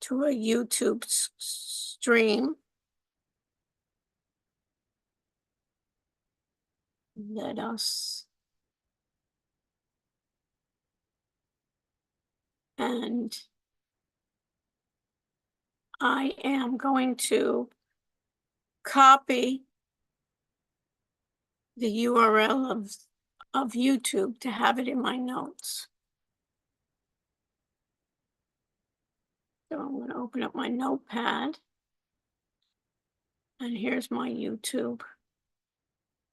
to a YouTube stream. Let us. And I am going to copy the URL of YouTube to have it in my notes. So I'm going to open up my notepad. And here's my YouTube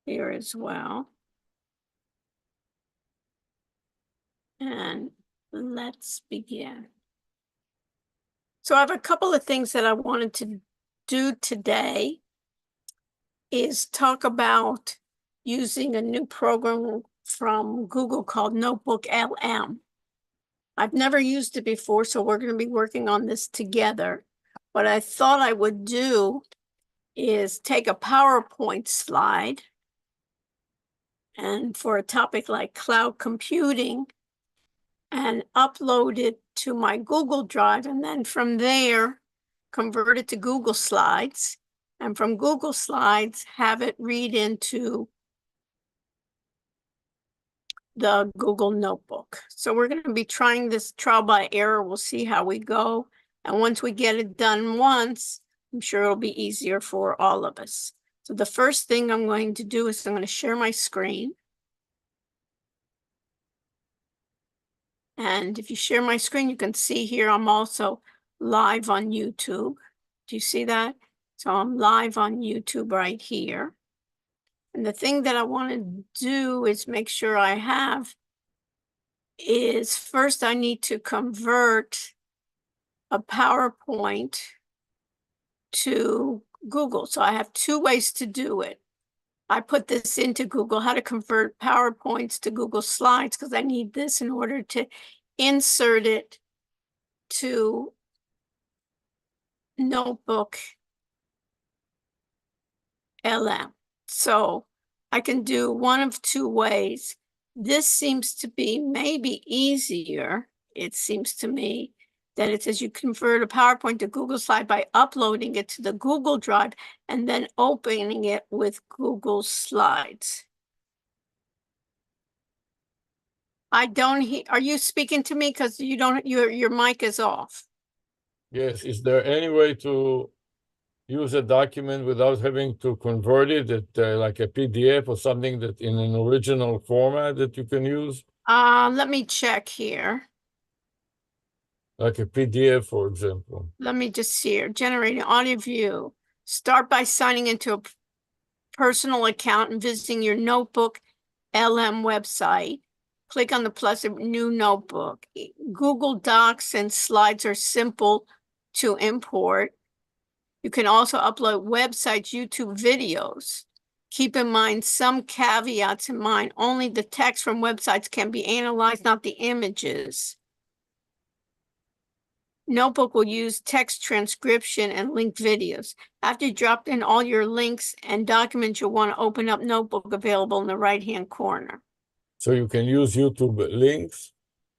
here as well. And let's begin. So I have a couple of things that I wanted to do today is talk about using a new program from Google called NotebookLM. I've never used it before, so we're going to be working on this together. What I thought I would do is take a PowerPoint slide, and for a topic like cloud computing, and upload it to my Google Drive, and then from there, convert it to Google Slides, and from Google Slides, have it read into the Google Notebook. So we're going to be trying this trial by error. We'll see how we go. And once we get it done once, I'm sure it'll be easier for all of us. So the first thing I'm going to do is I'm going to share my screen. And if you share my screen, you can see here I'm also live on YouTube. Do you see that? So I'm live on YouTube right here. And the thing that I want to do is make sure I have is first I need to convert a PowerPoint to Google. So I have two ways to do it. I put this into Google, how to convert PowerPoints to Google Slides, because I need this in order to insert it to Notebook LM. So I can do one of two ways. This seems to be maybe easier. It seems to me that it says you convert a PowerPoint to Google Slide by uploading it to the Google Drive and then opening it with Google Slides. I don't hear, are you speaking to me? Because you don't, your mic is off. Yes, is there any way to use a document without having to convert it, like a PDF or something that in an original format that you can use? Let me check here. Like a PDF, for example. Let me just see here. Generating audio view. Start by signing into a personal account and visiting your Notebook LM website. Click on the plus new notebook. Google Docs and Slides are simple to import. You can also upload websites, YouTube videos. Keep in mind some caveats in mind. Only the text from websites can be analyzed, not the images. Notebook will use text transcription and link videos. After you drop in all your links and documents, you'll want to open up Notebook available in the right-hand corner. So you can use YouTube links?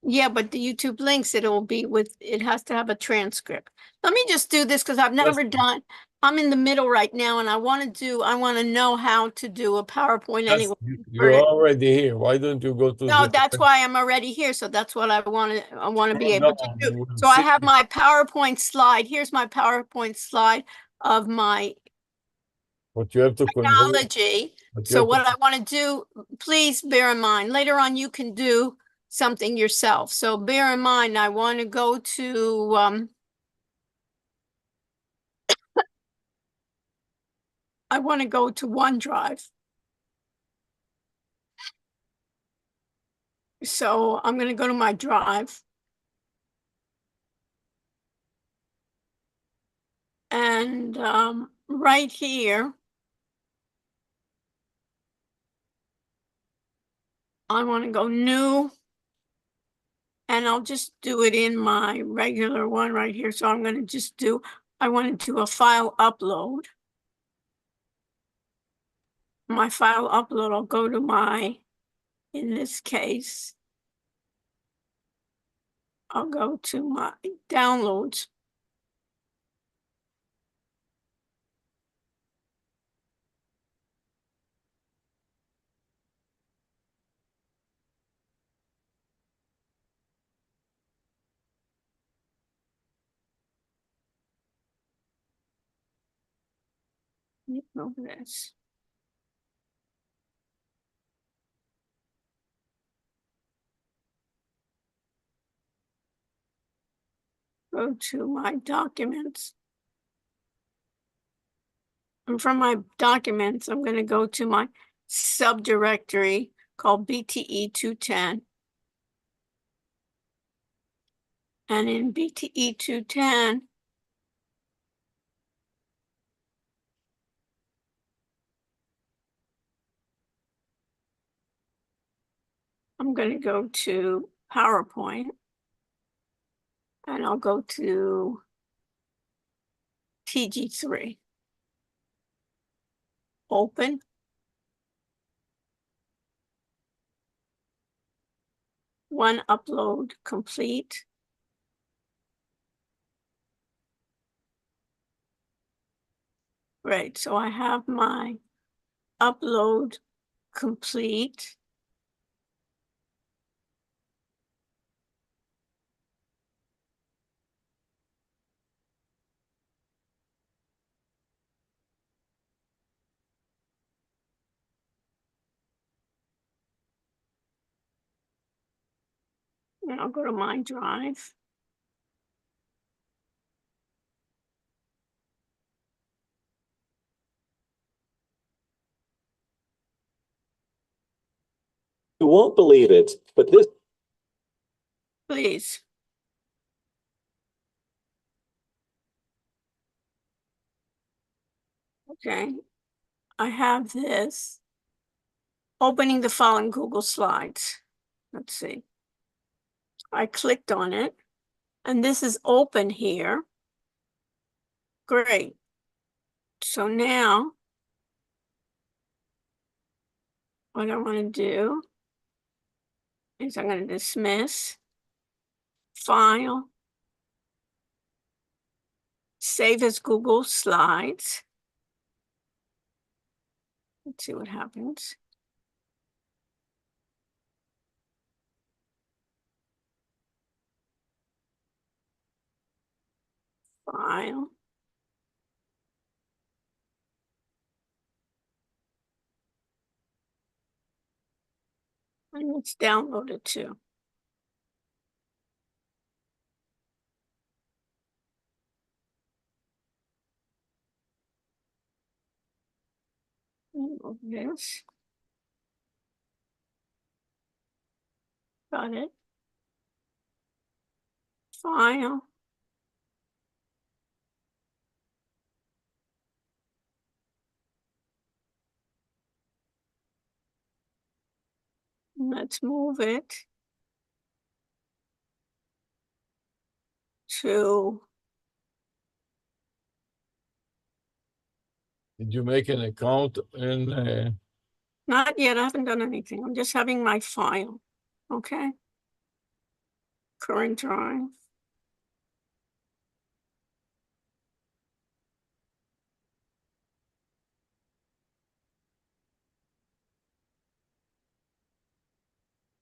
Yeah, but the YouTube links, it has to have a transcript. Let me just do this because I've never done, I'm in the middle right now and I want to know how to do a PowerPoint anyway. You're already here. Why don't you go to No, that's why I'm already here. So that's what I want to be able to do. So I have my PowerPoint slide. Here's my PowerPoint slide of my technology. So what I want to do, please bear in mind, later on you can do something yourself. So bear in mind, I want to go to OneDrive. So I'm going to go to my drive. And right here, I want to go new. And I'll just do it in my regular one right here. So I'm going to just I want to do a file upload. My file upload, I'll go to in this case, I'll go to my downloads. Move this. Go to my documents. And from my documents, I'm going to go to my subdirectory called BTE 210. And in BTE 210, I'm going to go to PowerPoint, and I'll go to TG3. Open. One upload complete. Right, so I have my upload complete. And I'll go to my drive. You won't believe it, but this. Please. Okay, I have this. Opening the file in Google Slides. Let's see. I clicked on it, and this is open here. Great. So now, what I want to do is I'm going to dismiss, file, save as Google Slides. Let's see what happens. File. And let's download it too. Move this. Got it. File. Let's move it to, Did you make an account in, not yet, I haven't done anything. I'm just having my file. Okay. Current drive.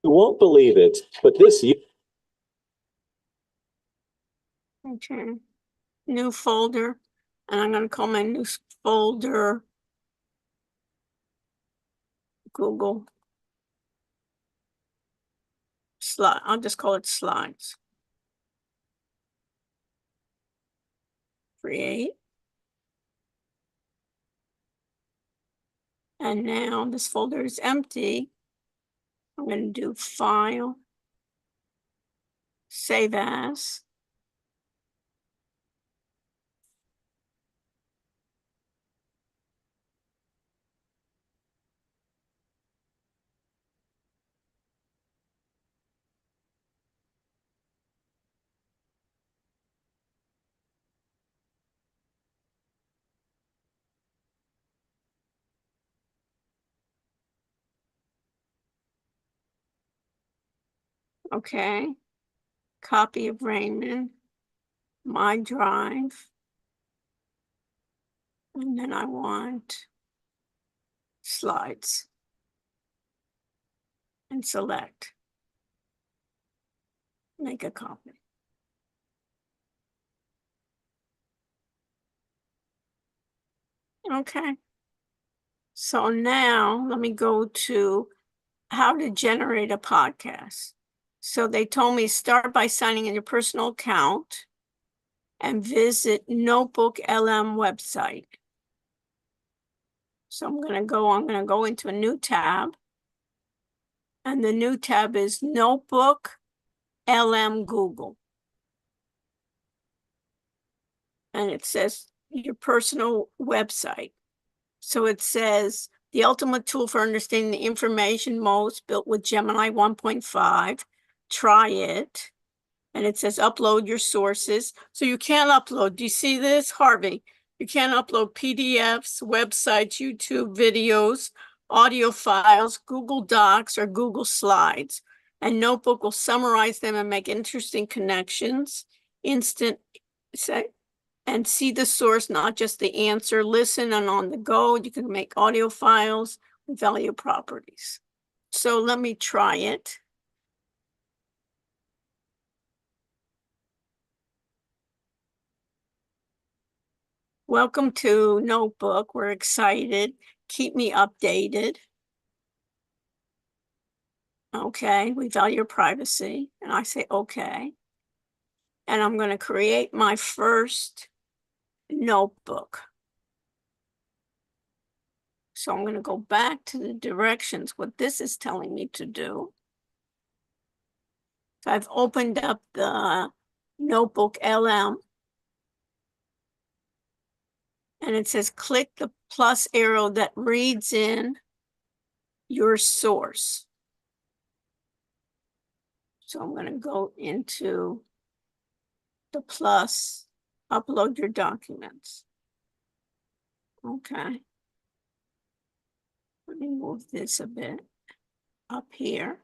You won't believe it, but this year. Okay. New folder. And I'm going to call my new folder Google Slide. I'll just call it Slides. Create. And now this folder is empty. I'm going to do File, Save As. Okay. Copy of Raymond, my drive. And then I want Slides. And select. Make a copy. Okay. So now let me go to how to generate a podcast. So they told me start by signing in your personal account and visit NotebookLM website. So I'm going to go into a new tab. And the new tab is NotebookLM Google. And it says your personal website. So it says the ultimate tool for understanding the information most built with Gemini 1.5. Try it. And it says upload your sources. So you can't upload. Do you see this, Harvey? You can't upload PDFs, websites, YouTube videos, audio files, Google Docs, or Google Slides. And Notebook will summarize them and make interesting connections, and see the source, not just the answer. Listen and on the go. You can make audio files with value properties. So let me try it. Welcome to Notebook. We're excited. Keep me updated. Okay, we value your privacy. And I say, okay. And I'm going to create my first notebook. So I'm going to go back to the directions, what this is telling me to do. So I've opened up the NotebookLM. And it says click the plus arrow that reads in your source. So I'm going to go into the plus, upload your documents. Okay. Let me move this a bit up here.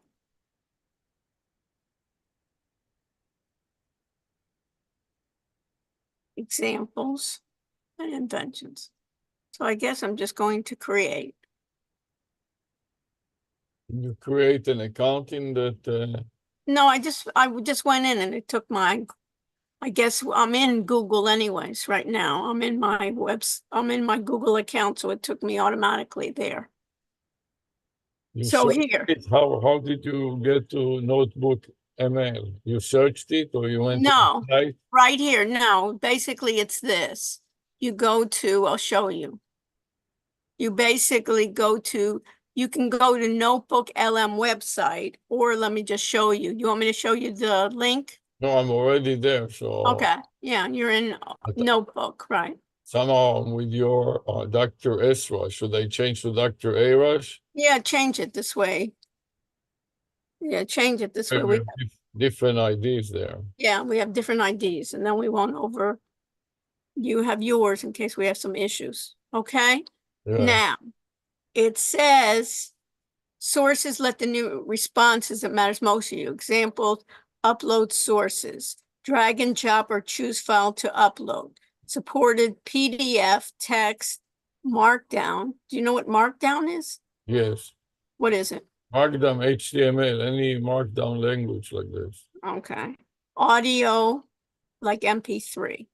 Examples and inventions. So I guess I'm just going to create. You create an account in that. No, I just went in and it took my, I guess I'm in Google anyways right now. I'm in my Google account, so it took me automatically there. You So searched here. it. How did you get to Notebook ML? You searched it or you went to No, the site? right here. No, basically it's this. You go to, I'll show you. You basically go to, you can go to NotebookLM website, or let me just show you. You want me to show you the link? No, I'm already there. So Okay, yeah, you're in Notebook, right? somehow I'm with your Dr. Esra. Should I change to Dr. Arash? Yeah, change it this way. Yeah, change it this way. We have different IDs there. Yeah, we have different IDs, and then we won't you have yours in case we have some issues, okay? Yeah. Now, it says, sources let the new responses that matters most to you. Examples, upload sources, drag and drop or choose file to upload. Supported PDF, text, Markdown. Do you know what Markdown is? Yes. What is it? Markdown HTML, any Markdown language like this. Okay. Audio, like MP3.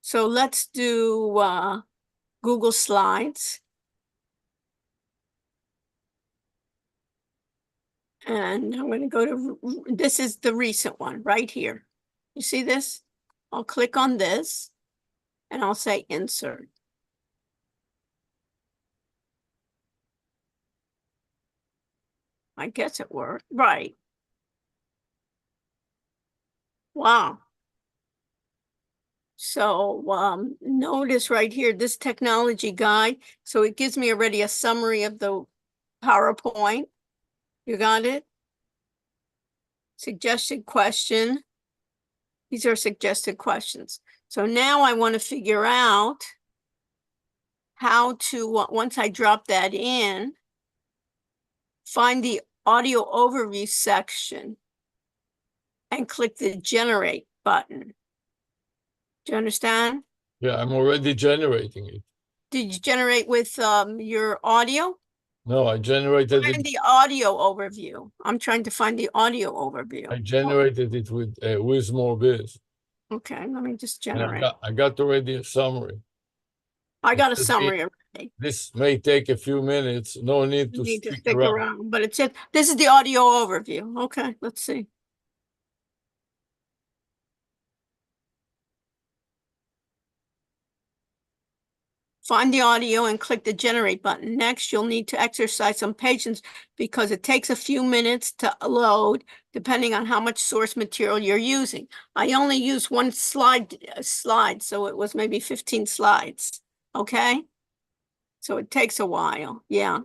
So let's do Google Slides. And I'm going to go to, this is the recent one right here. You see this? I'll click on this and I'll say insert. I guess it worked. Right. Wow. So notice right here, this technology guide. So it gives me already a summary of the PowerPoint. You got it? Suggested question. These are suggested questions. So now I want to figure out how to, once I drop that in, find the audio overview section and click the generate button. Do you understand? Yeah, I'm already generating it. Did you generate with your audio? No, I generated Find it. the audio overview. I'm trying to find the audio overview. I generated it with WizMoreBiz. Okay, let me just And generate. I got already a summary. I got a Because summary already. this may take a few minutes. No need You to need to stick stick around. around, but it said, this is the audio overview. Okay, let's see. Find the audio and click the generate button. Next, you'll need to exercise some patience because it takes a few minutes to load depending on how much source material you're using. I only used one slide, so it was maybe 15 slides, okay? So it takes a while, yeah.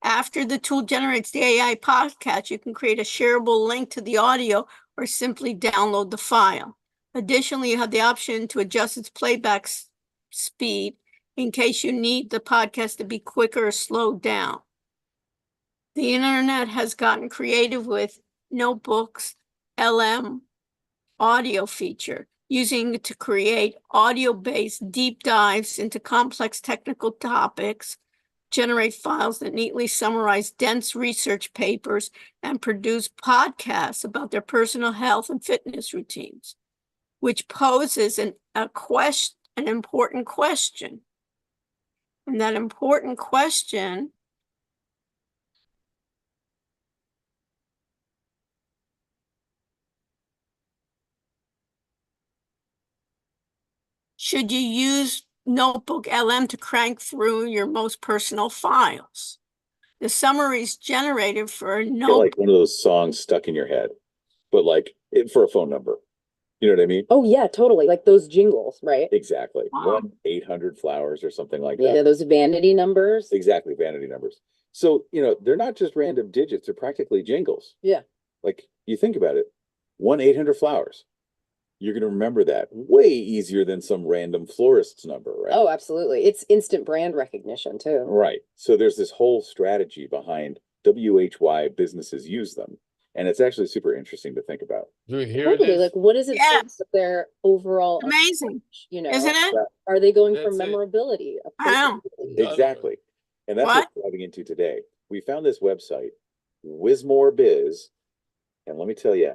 After the tool generates the AI podcast, you can create a shareable link to the audio or simply download the file. Additionally, you have the option to adjust its playback speed in case you need the podcast to be quicker or slowed down. The internet has gotten creative with NotebookLM audio feature, using it to create audio-based deep dives into complex technical topics, generate files that neatly summarize dense research papers, and produce podcasts about their personal health and fitness routines, which poses an important question. And that important question should you use NotebookLM to crank through your most personal files? The summaries generated for a Get notebook. like one of those songs stuck in your head, but like for a phone number. You know what I mean? Oh yeah, totally. Like those jingles, right? Exactly. Wow. 1-800-Flowers or something like Yeah, that. those vanity numbers. Exactly, vanity numbers. So, they're not just random digits, they're practically jingles. Yeah. Like you think about it, 1-800-Flowers. You're going to remember that way easier than some random florist's number, right? Oh, absolutely. It's instant brand recognition too. Right. So there's this whole strategy behind why businesses use them. And it's actually super interesting to think about. Do you hear Totally. this? Like, what does it say Yes. about their overall Amazing, approach, you know? isn't it? Are they going for That's it. memorability? Wow. approachability? Exactly. And that's what we're diving into today. We found this website, Wismore Biz. And let me tell you,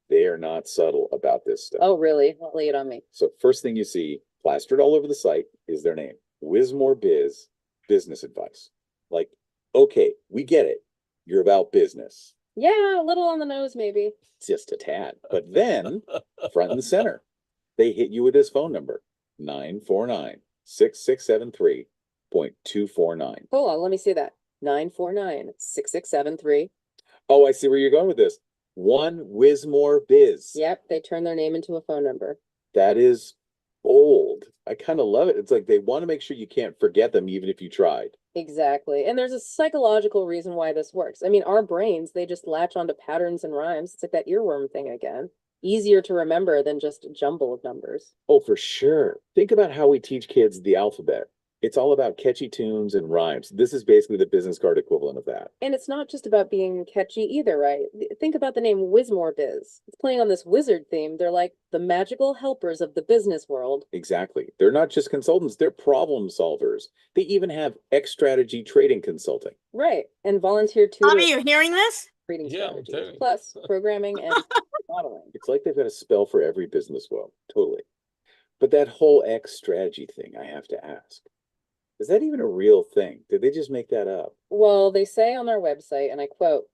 they are not subtle about this stuff. Oh, really? Well, lay it on me. So first thing you see plastered all over the site is their name, Wismore Biz, business advice. Like, okay, we get it. You're about business. Yeah, a little on the nose, maybe. Just a tad. But then front and center, they hit you with this phone number, 949-6673.249. Hold on, let me see that. 949-6673. Oh, I see where you're going with this. One Wismore Biz. Yep, they turn their name into a phone number. That is bold. I kind of love it. It's like they want to make sure you can't forget them even if you tried. Exactly. And there's a psychological reason why this works. I mean, our brains, they just latch onto patterns and rhymes. It's like that earworm thing again. Easier to remember than just a jumble of numbers. Oh, for sure. Think about how we teach kids the alphabet. It's all about catchy tunes and rhymes. This is basically the business card equivalent of that. And it's not just about being catchy either, right? Think about the name Wismore Biz. It's playing on this wizard theme. They're like the magical helpers of the business world. Exactly. They're not just consultants, they're problem solvers. They even have X-Strategy trading consulting. Right. And volunteer Are tutors. you hearing this? Trading Yeah, I'm telling strategies, you. plus programming and modeling. It's like they've got a spell for every business world. Totally. But that whole X-Strategy thing, I have to ask. Is that even a real thing? Did they just make that up? Well, they say on their website, and I quote,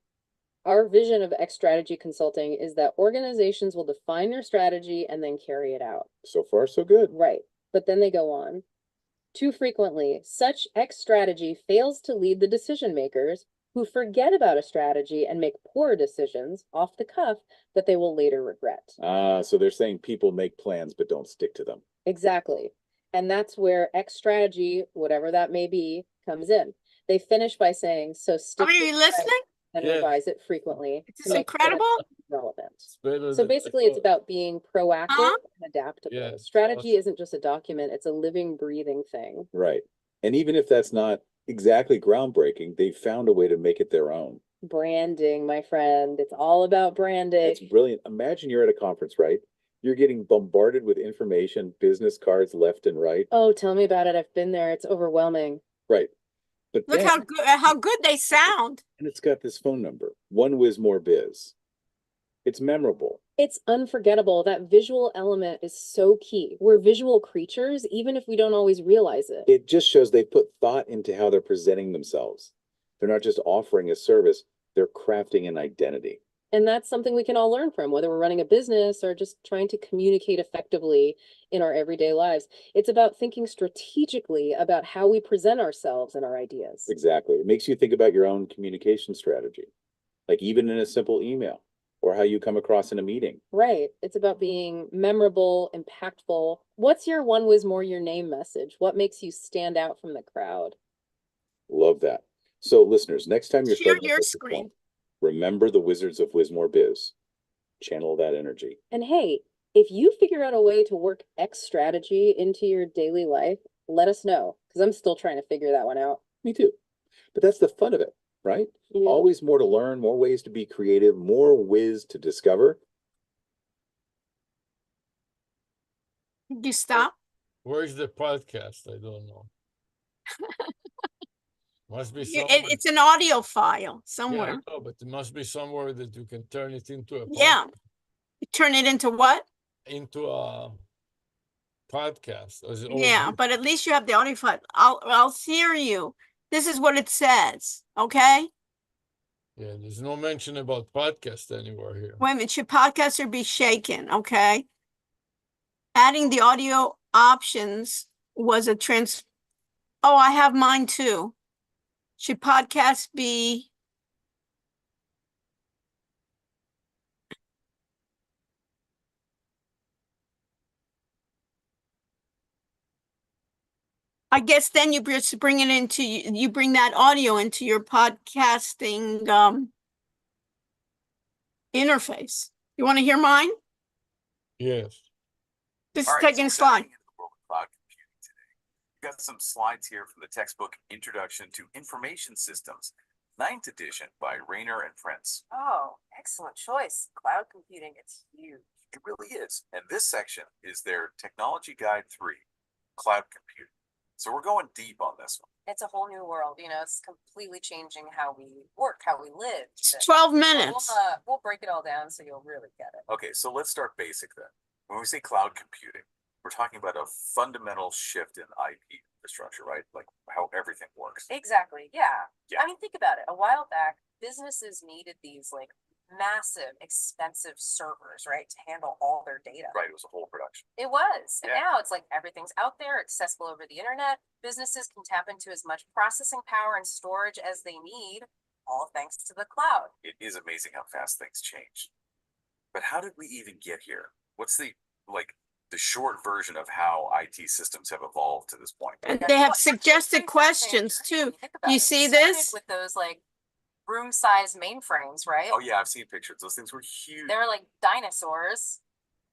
"Our vision of X strategy consulting is that organizations will define their strategy and then carry it out." So far, so good. Right. But then they go on. "Too frequently, such X strategy fails to lead the decision makers who forget about a strategy and make poor decisions off the cuff that they will later regret." So they're saying people make plans but don't stick to them. Exactly. And that's where X strategy, whatever that may be, comes in. They finish by saying, "So stick Are to you the listening? plan and Yeah. revise it frequently Is to this make sure incredible? it's relevant." It's better So than I basically, it's thought. about being proactive Huh? and adaptable. Yeah, it's Strategy awesome. isn't just a document, it's a living, breathing thing. Right. And even if that's not exactly groundbreaking, they found a way to make it their own. Branding, my friend. It's all about branding. It's brilliant. Imagine you're at a conference, right? You're getting bombarded with information, business cards left and right. Oh, tell me about it. I've been there. It's overwhelming. Right. But Look then, how good they sound. and it's got this phone number, One Wismore Biz. It's memorable. It's unforgettable. That visual element is so key. We're visual creatures, even if we don't always realize it. It just shows they put thought into how they're presenting themselves. They're not just offering a service, they're crafting an identity. And that's something we can all learn from, whether we're running a business or just trying to communicate effectively in our everyday lives. It's about thinking strategically about how we present ourselves and our ideas. Exactly. It makes you think about your own communication strategy, like even in a simple email or how you come across in a meeting. Right. It's about being memorable, impactful. What's your one was more your name message? What makes you stand out from the crowd? Love that. So listeners, next time you're Share starting your a screen. remember the Wizards of Wismore Biz. Channel that energy. And hey, if you figure out a way to work X strategy into your daily life, let us know, because I'm still trying to figure that one out. Me too. But that's the fun of it, right? Yeah. Always more to learn, more ways to be creative, more whiz to discover. Did you stop? Where's the podcast? I don't know. Must be somewhere. It's an audio file Yeah, I somewhere. know, but it must be somewhere that you can turn it into a Yeah. You turn it into what? into a podcast. Or is it Yeah, already- but at least you have the audio file. I'll hear you. This is what it says, okay? Yeah, there's no mention about podcast anywhere here. Wait a minute, should podcaster be shaken, okay? Adding the audio options was a oh, I have mine too. Should podcast be? I guess then you just bring it into, you bring that audio into your podcasting interface. You want to hear mine? Yes. This All is right, taking a so we're slide. diving into the world of cloud computing today. We've got some slides here from the textbook Introduction to Information Systems, 9th edition by Rayner and Prince. Oh, excellent choice. Cloud computing, it's huge. It really is. And this section is their Technology Guide 3, Cloud Computing. So we're going deep on this one. It's a whole new world, you know, it's completely changing how we work, how we live. It's But 12 we'll, minutes. we'll break it all down so you'll really get it. Okay, so let's start basic then. When we say cloud computing, we're talking about a fundamental shift in IP infrastructure, right? Like how everything works. Exactly, yeah. Yeah. I mean, think about it. A while back, businesses needed these like massive, expensive servers, right, to handle all their data. Right, it was a whole production. It was. And Yeah. now it's like everything's out there, accessible over the internet. Businesses can tap into as much processing power and storage as they need, all thanks to the cloud. It is amazing how fast things change. But how did we even get here? What's the short version of how IT systems have evolved to this point? And Yeah, they have it's pretty suggested fascinating questions journey when too. you think about You it. see It started this? with those like room-sized mainframes, right? Oh yeah, I've seen pictures. Those things were huge. They were like dinosaurs.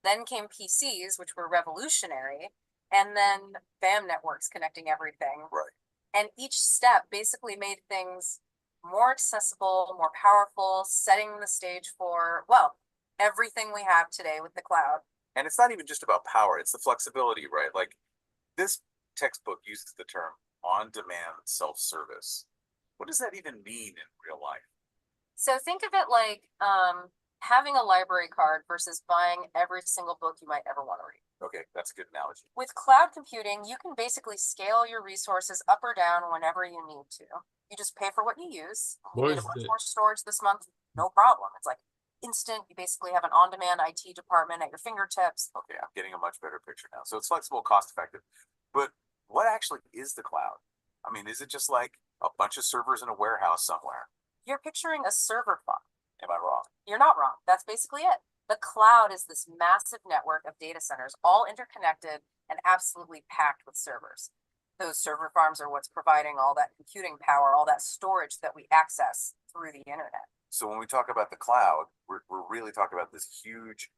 Then came PCs, which were revolutionary, and then BAM networks connecting everything. Right. And each step basically made things more accessible, more powerful, setting the stage for, well, everything we have today with the cloud. And it's not even just about power, it's the flexibility, right? Like this textbook uses the term on-demand self-service. What does that even mean in real life? So think of it like having a library card versus buying every single book you might ever want to read. Okay, that's a good analogy. With cloud computing, you can basically scale your resources up or down whenever you need to. You just pay for what you use. You need a bunch more storage this month, no problem. It's like instant. You basically have an on-demand IT department at your fingertips. Okay, I'm getting a much better picture now. So it's flexible, cost-effective. But what actually is the cloud? I mean, is it just like a bunch of servers in a warehouse somewhere? You're picturing a server farm. Am I wrong? You're not wrong. That's basically it. The cloud is this massive network of data centers, all interconnected and absolutely packed with servers. Those server farms are what's providing all that computing power, all that storage that we access through the internet. So when we talk about the cloud, we're really talking about this huge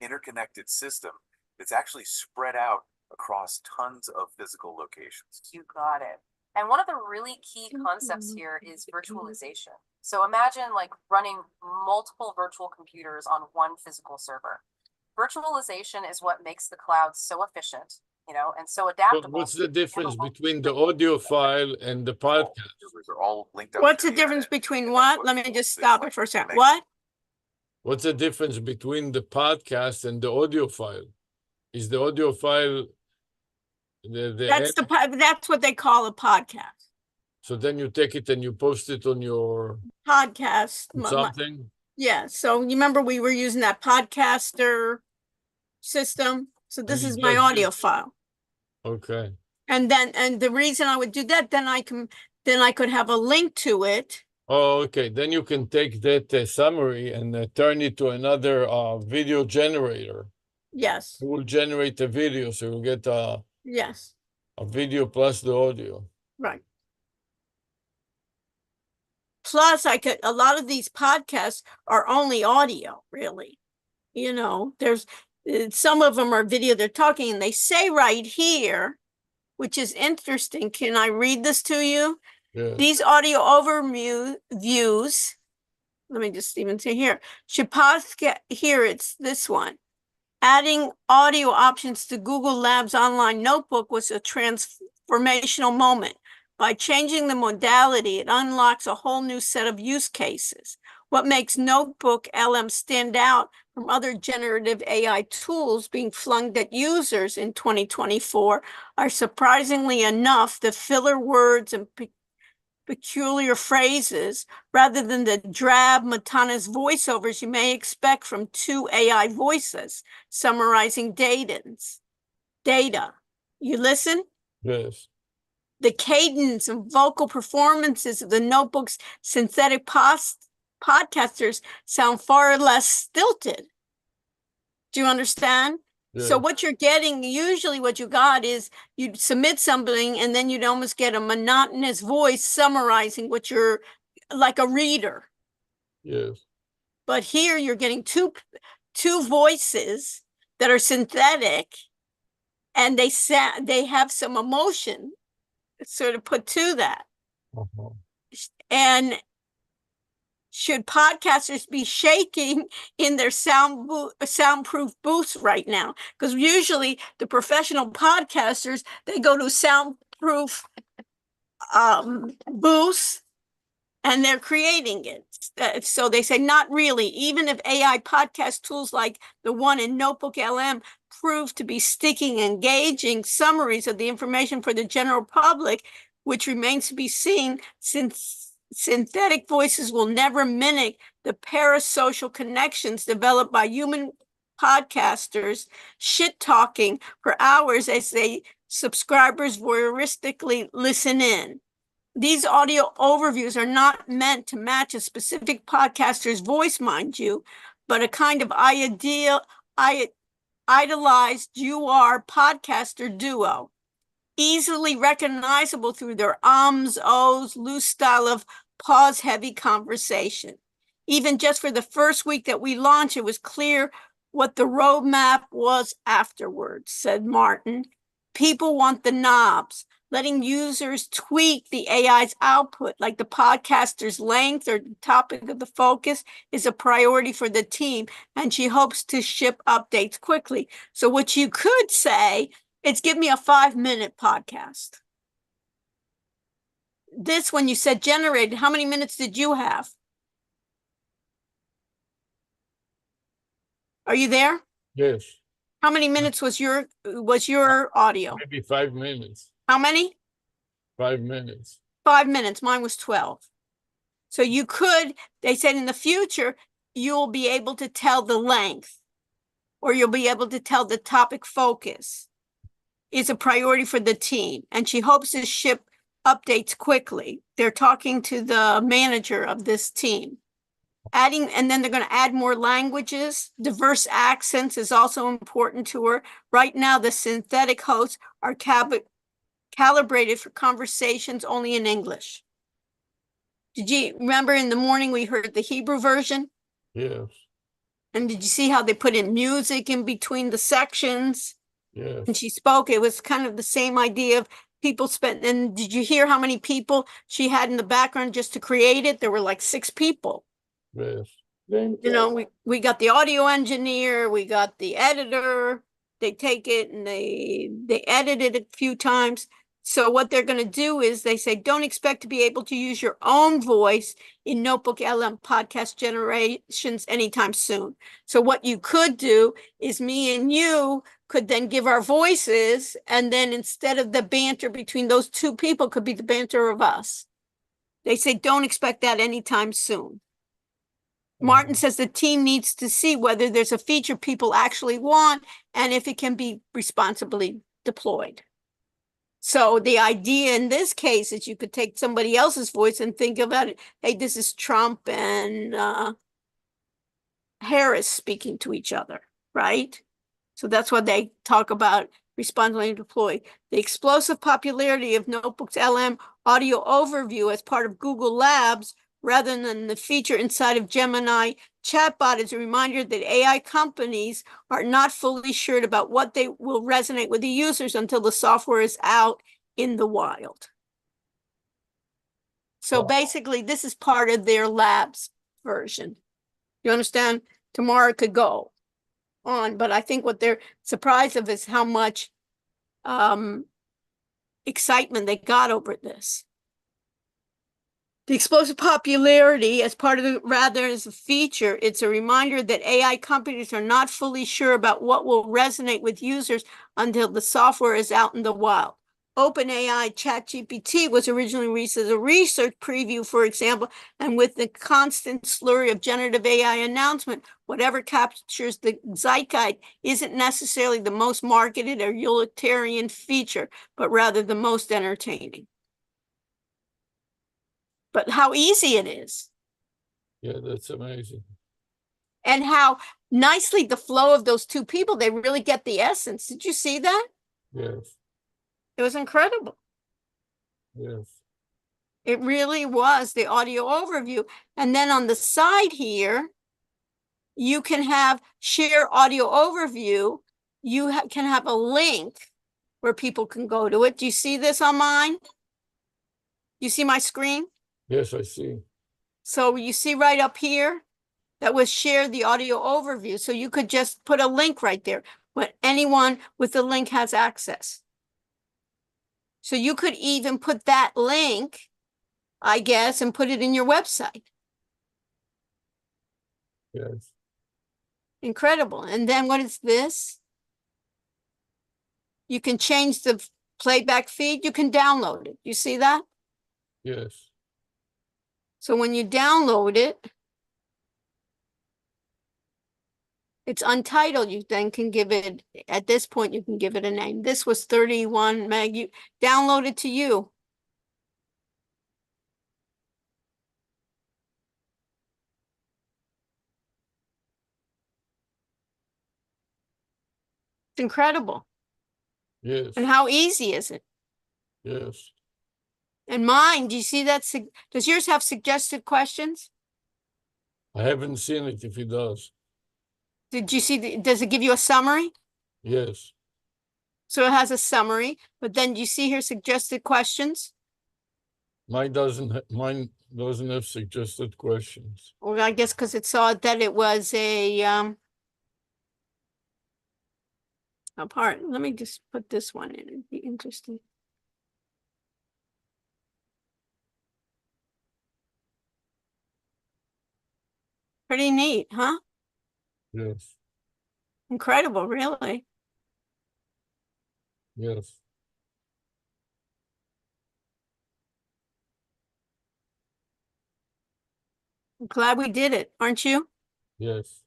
interconnected system that's actually spread out across tons of physical locations. You got it. And one of the really key concepts here is virtualization. So imagine like running multiple virtual computers on one physical server. Virtualization is what makes the cloud so efficient, you know, and so But adaptable. what's the difference between the audio file and the podcast? Servers are all linked up What's to the difference internet. between And what? that's Let me makes just it stop like it for a second. connect- What? What's the difference between the podcast and the audio file? Is the audio file That's what they call a podcast. so then you take it and you post it on your Podcast. something? Yeah. So you remember we were using that podcaster system. So this you is my just audio file. Okay. And the reason I would do that, then I could have a link to it. Oh, okay. Then you can take that summary and turn it to another video generator. Yes. It will generate a video, so you'll get Yes. a video plus the audio. Right. Plus, a lot of these podcasts are only audio, really. You know, there's some of them are video, they're talking, and they say right here, which is interesting. Can I read this to you? Yeah. These audio overviews, let me just even say here, should podcast, here it's this one. Adding audio options to Google Labs online notebook was a transformational moment. By changing the modality, it unlocks a whole new set of use cases. What makes NotebookLM stand out from other generative AI tools being flung at users in 2024 are, surprisingly enough, the filler words and peculiar phrases rather than the drab, monotonous voiceovers you may expect from two AI voices summarizing data. You listen? Yes. The cadence and vocal performances of the notebook's synthetic podcasters sound far less stilted. Do you understand? Yeah. So what you're getting, usually what you got is you'd submit something and then you'd almost get a monotonous voice summarizing what you're, like a reader. Yes. But here you're getting two voices that are synthetic, and they have some emotion sort of put to that. Uh-huh. And should podcasters be shaking in their soundproof booths right now? Because usually the professional podcasters, they go to soundproof booths and they're creating it. So they say, not really. Even if AI podcast tools like the one in NotebookLM prove to be sticky, engaging summaries of the information for the general public, which remains to be seen, since synthetic voices will never mimic the parasocial connections developed by human podcasters shit-talking for hours as they subscribers voyeuristically listen in. These audio overviews are not meant to match a specific podcaster's voice, mind you, but a kind of idolized podcaster duo, easily recognizable through their ums, ohs, loose style of pause-heavy conversation. Even just for the first week that we launched, it was clear what the roadmap was afterwards, said Martin. People want the knobs, letting users tweak the AI's output, like the podcaster's length or the topic of the focus, is a priority for the team, and she hopes to ship updates quickly. So what you could say, it's give me a 5-minute podcast. This, when you said generated, how many minutes did you have? Are you there? Yes. How many minutes was your audio? Maybe 5 minutes. How many? 5 minutes. 5 minutes. Mine was 12. So you could, they said in the future, you'll be able to tell the length, or you'll be able to tell the topic focus is a priority for the team. And she hopes to ship updates quickly. They're talking to the manager of this team. And then they're going to add more languages. Diverse accents is also important to her. Right now, the synthetic hosts are calibrated for conversations only in English. Did you remember in the morning we heard the Hebrew version? Yes. And did you see how they put in music in between the sections? Yes. And she spoke, it was kind of the same idea of people spent, and did you hear how many people she had in the background just to create it? There were like 6 people. Yes. You know, we got the audio engineer, we got the editor, they take it and they edit it a few times. So what they're going to do is they say, don't expect to be able to use your own voice in Notebook LM podcast generations anytime soon. So what you could do is me and you could then give our voices, and then instead of the banter between those two people could be the banter of us. They say, don't expect that anytime soon. Martin says the team needs to see whether there's a feature people actually want and if it can be responsibly deployed. So the idea in this case is you could take somebody else's voice and think about it. Hey, this is Trump and Harris speaking to each other, right? So that's what they talk about responsibly deployed. The explosive popularity of Notebooks LM audio overview as part of Google Labs rather than the feature inside of Gemini chatbot is a reminder that AI companies are not fully sure about what they will resonate with the users until the software is out in the wild. So basically, this is part of their labs version. You understand? Tomorrow it could go on, but I think what they're surprised of is how much excitement they got over this. The explosive popularity as part of the, rather as a feature, it's a reminder that AI companies are not fully sure about what will resonate with users until the software is out in the wild. OpenAI ChatGPT was originally released as a research preview, for example, and with the constant slurry of generative AI announcement, whatever captures the zeitgeist isn't necessarily the most marketed or utilitarian feature, but rather the most entertaining. But how easy it is. Yeah, that's amazing. And how nicely the flow of those two people, they really get the essence. Did you see that? Yes, It was incredible. yes, It really was the audio overview. And then on the side here, you can have share audio overview. You can have a link where people can go to it. Do you see this on mine? You see my screen? yes, I see. So you see right up here, that was share the audio overview. So you could just put a link right there, but anyone with the link has access. So you could even put that link, I guess, and put it in your website. Yes, Incredible. And then what is this? You can change the playback feed. You can download it. You see that? yes, So when you download it, it's untitled. You then can give it, at this point, you can give it a name. This was 31 meg. You download it to you. It's incredible. yes, And how easy is it? yes. And mine, do you see that? Does yours have suggested questions? I haven't seen it if it does. Did you see, does it give you a summary? Yes, So it has a summary, but then do you see here suggested questions? mine doesn't have suggested questions. Well, I guess because it saw that it was a part. Let me just put this one in. It'd be interesting. Pretty neat, huh? Yes, Incredible, really. yes, I'm glad we did it, aren't you? yes.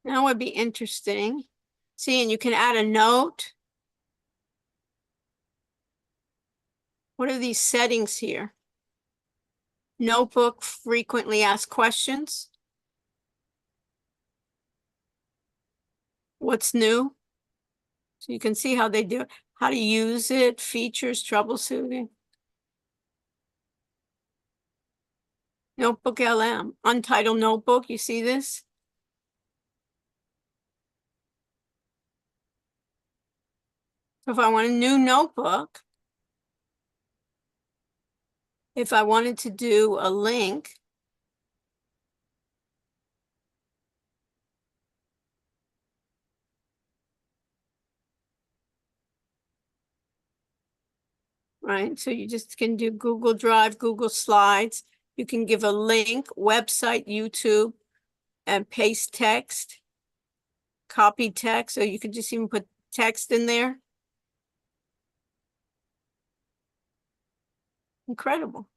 That would be interesting. See, and you can add a note. What are these settings here? Notebook, frequently asked questions. What's new? So you can see how they do it, how to use it, features, troubleshooting. Notebook LM, untitled notebook, you see this? So if I want a new notebook, if I wanted to do a link, right? So you just can do Google Drive, Google Slides. You can give a link, website, YouTube, and paste text, copy text, or you could just even put text in there. Incredible.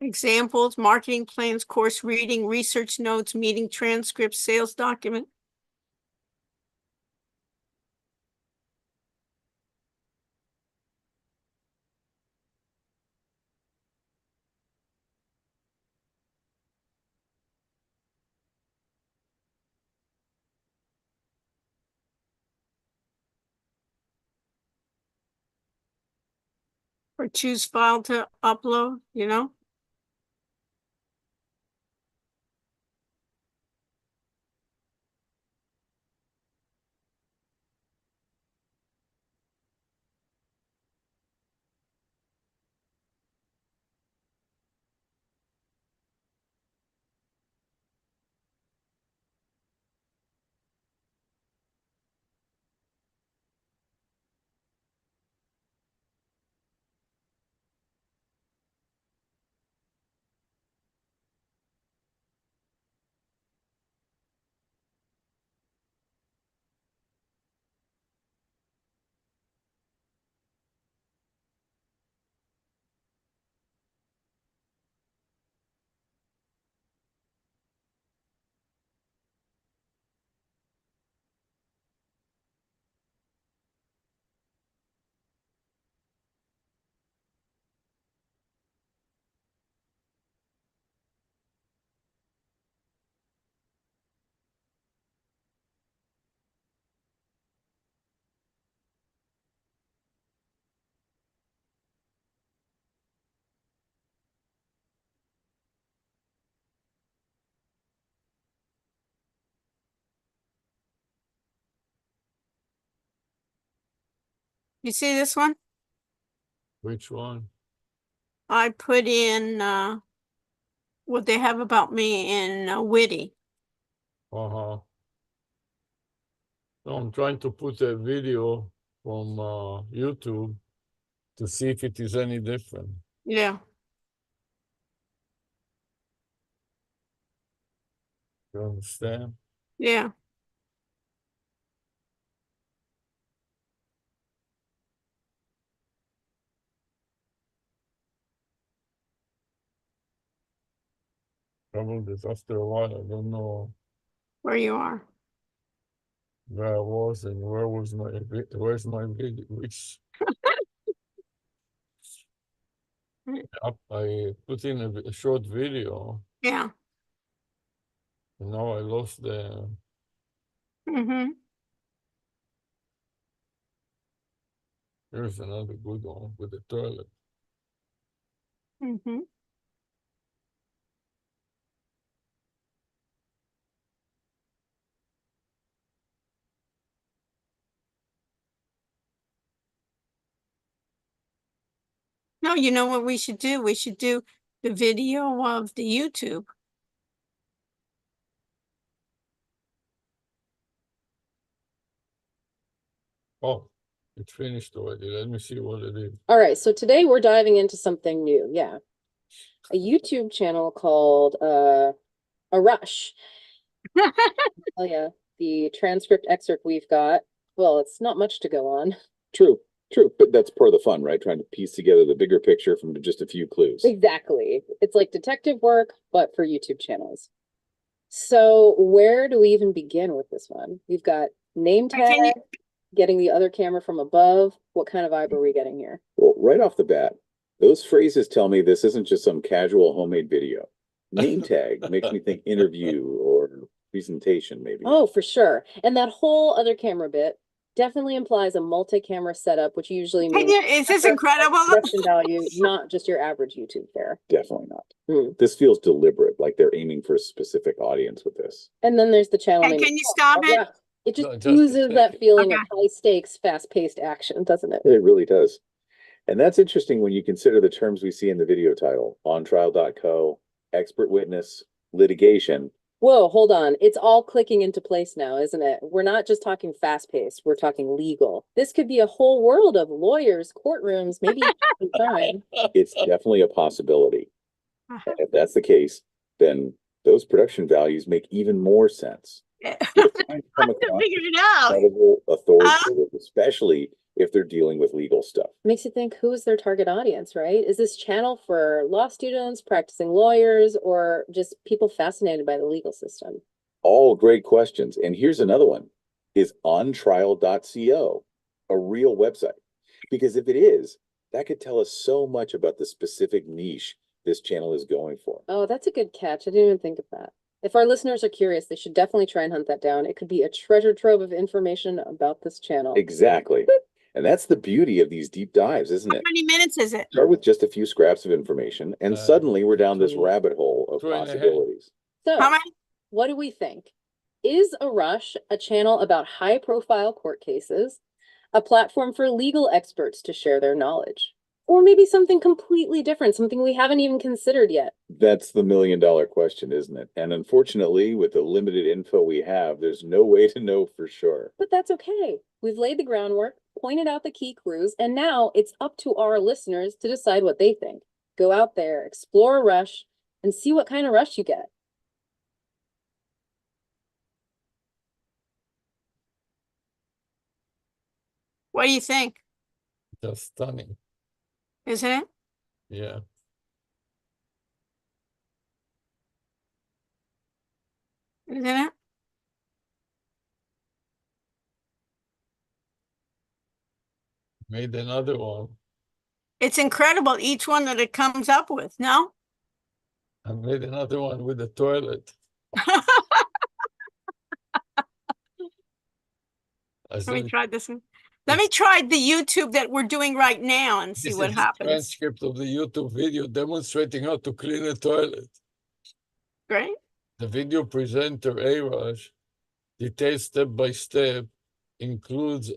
Examples, marketing plans, course reading, research notes, meeting transcripts, sales document. Or choose file to upload, you know? You see this one? Which one? I put in what they have about me in Witty. Uh-huh. So I'm trying to put a video from YouTube to see if it is any different. Yeah. You understand? Yeah. Trouble is after a while, I don't know Where you are. where I was and where's my video, which I put in a short video Yeah. and now I lost the, Mm-hmm. here's another good one with the toilet. Mm-hmm. No, you know what we should do? We should do the video of the YouTube. Oh, it's finished already. Let me see what it is. All right, so today we're diving into something new. Yeah. A YouTube channel called A Rush. Oh yeah, the transcript excerpt we've got. Well, it's not much to go on. True, true, but that's part of the fun, right? Trying to piece together the bigger picture from just a few clues. Exactly. It's like detective work, but for YouTube channels. So where do we even begin with this one? We've got name tag, Can you- getting the other camera from above. What kind of vibe are we getting here? Well, right off the bat, those phrases tell me this isn't just some casual homemade video. Name tag makes me think interview or presentation, maybe. Oh, for sure. And that whole other camera bit definitely implies a multi-camera setup, which usually Can means you, is this extra incredible? production value, not just your average YouTube fare. Definitely not. Hmm. This feels deliberate, like they're aiming for a specific audience with this. And then there's the channel Hey, name. can you stop it? Alright. It just No, just a oozes that second. feeling of Okay. high stakes, fast paced action, doesn't it? It really does. And that's interesting when you consider the terms we see in the video title, on trial.co, expert witness, litigation. Whoa, hold on. It's all clicking into place now, isn't it? We're not just talking fast paced, we're talking legal. This could be a whole world of lawyers, courtrooms, maybe even crime. It's definitely a possibility. Uh-huh. And if that's the case, then those production values make even more sense. Yeah. You're trying to come To across figure it out. credible, authoritative, especially if they're dealing with legal stuff. Makes you think, who is their target audience, right? Is this channel for law students, practicing lawyers, or just people fascinated by the legal system? All great questions. And here's another one. Is ontrial.co a real website? Because if it is, that could tell us so much about the specific niche this channel is going for. Oh, that's a good catch. I didn't even think of that. If our listeners are curious, they should definitely try and hunt that down. It could be a treasure trove of information about this channel. Exactly. And that's the beauty of these deep dives, isn't How it? many minutes is it? Start with just a few scraps of information, and suddenly we're down this two- rabbit hole of 2.5. possibilities. How So, many? what do we think? Is A Rush a channel about high-profile court cases, a platform for legal experts to share their knowledge, or maybe something completely different, something we haven't even considered yet? That's the million-dollar question, isn't it? And unfortunately, with the limited info we have, there's no way to know for sure. But that's okay. We've laid the groundwork, pointed out the key clues, and now it's up to our listeners to decide what they think. Go out there, explore A Rush, and see what kind of rush you get. What do you think? Just stunning. Isn't it? Yeah. Isn't it? Made another one. It's incredible, each one that it comes up with, no? I made another one with the toilet. I Let me said, try this one. Let me try the YouTube that we're doing right now and see this what is the happens. transcript of the YouTube video demonstrating how to clean a toilet. Great. The video presenter, Arash, details step by step, includes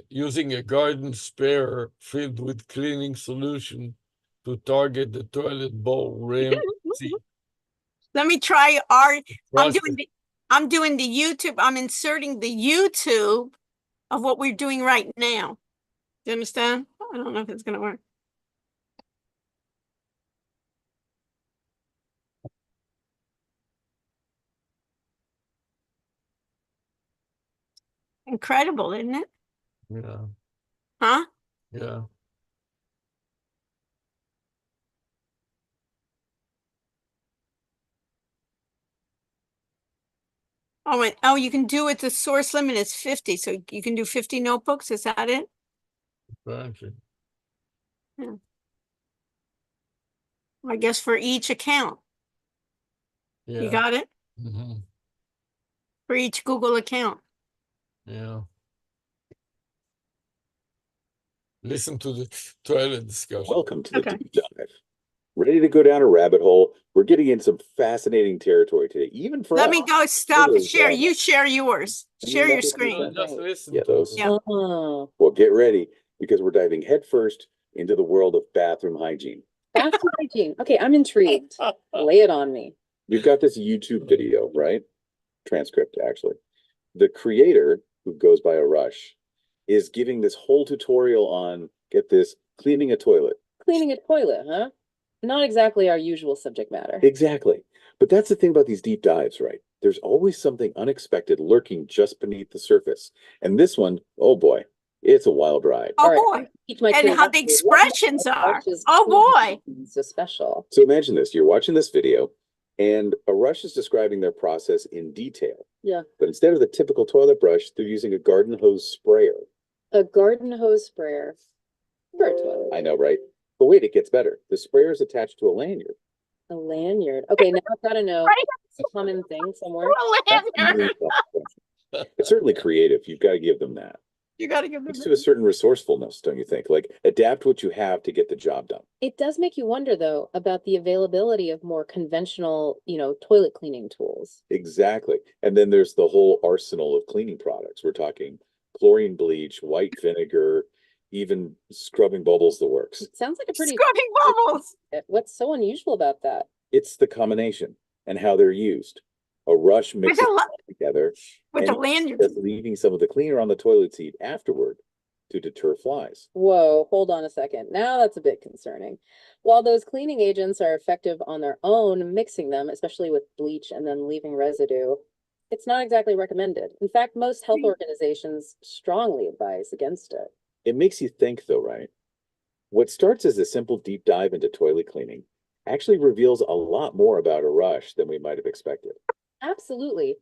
using a garden sprayer filled with cleaning solution to target the toilet bowl rim. Let me try I'm Process- doing the YouTube, I'm inserting the YouTube of what we're doing right now. Do you understand? I don't know if it's gonna work. Incredible, isn't it? Yeah, Huh? yeah. Oh, oh, you can do it, the source limit is 50, so you can do 50 notebooks, is that it? Apparently. I guess for each account. Yeah. You got it? Mhm. For each Google account. Yeah. Listen to the toilet discussion. Welcome to the Okay. deep dive. Ready to go down a rabbit hole? We're getting in some fascinating territory today, even for Let us. me go stop, those, share, you share yours, share your that's screen. okay. Just listen Yeah, to those- it. Yeah. Oh, Well, get ready because we're diving headfirst into the world of bathroom hygiene. bathroom hygiene. Okay, I'm intrigued. Lay it on me. You've got this YouTube video, right? Transcript, actually. The creator, who goes by A Rush, is giving this whole tutorial on, get this, cleaning a toilet. Cleaning a toilet, huh? Not exactly our usual subject matter. Exactly. But that's the thing about these deep dives, right? There's always something unexpected lurking just beneath the surface. And this one, oh boy, it's a wild ride. Oh, All right, boy. Teach my And how the curiosity. What makes expressions A are. Rush's Oh, cleaning boy. so special? So imagine this, you're watching this video and A Rush is describing their process in detail. Yeah. But instead of the typical toilet brush, they're using a garden hose sprayer. A garden hose sprayer for a toilet. I know, right? But wait, it gets better. The sprayer is attached to a lanyard. A lanyard. Okay, now I've got to know. Right. It's a common thing somewhere. A That's a lanyard. really tough question. It's certainly creative. You've got to give them that. You gotta give them. Speaks to a certain resourcefulness, don't you think? Like adapt what you have to get the job done. It does make you wonder, though, about the availability of more conventional, toilet cleaning tools. Exactly. And then there's the whole arsenal of cleaning products. We're talking chlorine bleach, white vinegar, even scrubbing bubbles, the works. It sounds like a pretty. Scrubbing bubbles. What's so unusual about that? It's the combination and how they're used. A rush mixes a lo- together With the and lanyard. just leaving some of the cleaner on the toilet seat afterward to deter flies. Whoa, hold on a second. Now that's a bit concerning. While those cleaning agents are effective on their own, mixing them, especially with bleach and then leaving residue, it's not exactly recommended. In fact, most health organizations strongly advise against it. It makes you think though, right? What starts as a simple deep dive into toilet cleaning actually reveals a lot more about a rush than we might have expected. Absolutely.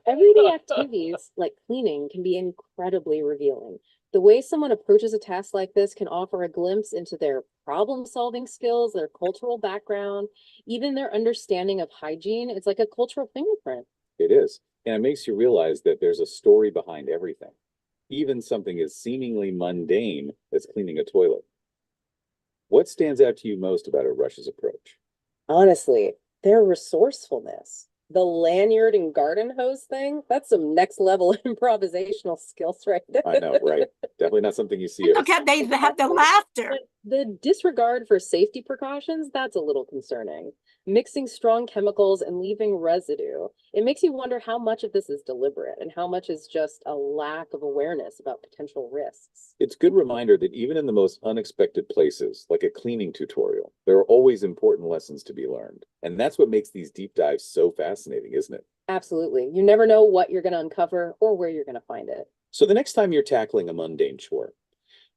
Everyday activities like cleaning can be incredibly revealing. The way someone approaches a task like this can offer a glimpse into their problem-solving skills, their cultural background, even their understanding of hygiene. It's like a cultural fingerprint. It is. And it makes you realize that there's a story behind everything, even something as seemingly mundane as cleaning a toilet. What stands out to you most about a rush's approach? Honestly, their resourcefulness. The lanyard and garden hose thing, that's some next level improvisational skills right there. I know, right? Definitely not something you see. Look how they have the laughter. But the disregard for safety precautions, that's a little concerning. Mixing strong chemicals and leaving residue. It makes you wonder how much of this is deliberate and how much is just a lack of awareness about potential risks. It's a good reminder that even in the most unexpected places, like a cleaning tutorial, there are always important lessons to be learned. And that's what makes these deep dives so fascinating, isn't it? Absolutely. You never know what you're going to uncover or where you're going to find it. So the next time you're tackling a mundane chore,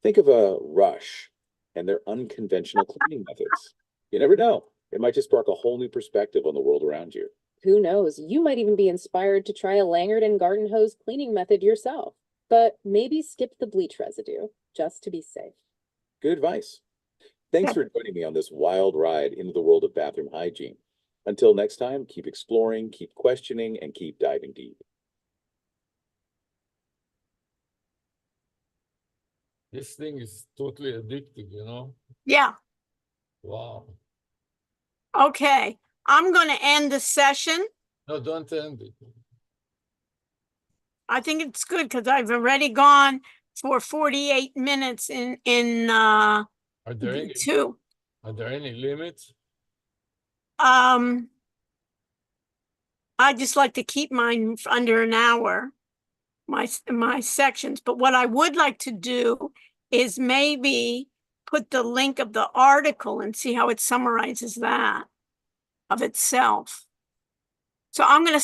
think of a rush and their unconventional cleaning methods. You never know. It might just spark a whole new perspective on the world around you. Who knows? You might even be inspired to try a lanyard and garden hose cleaning method yourself. But maybe skip the bleach residue, just to be safe. Good advice. Thanks for joining me on this wild ride into the world of bathroom hygiene. Until next time, keep exploring, keep questioning, and keep diving deep. This thing is totally addictive, you know? Yeah. Wow. Okay. I'm going to end the session. No, don't end it. I think it's good because I've already gone for 48 minutes in Are there any two. Are there any limits? I just like to keep mine under an hour, my sections. But what I would like to do is maybe put the link of the article and see how it summarizes that of itself. So I'm going to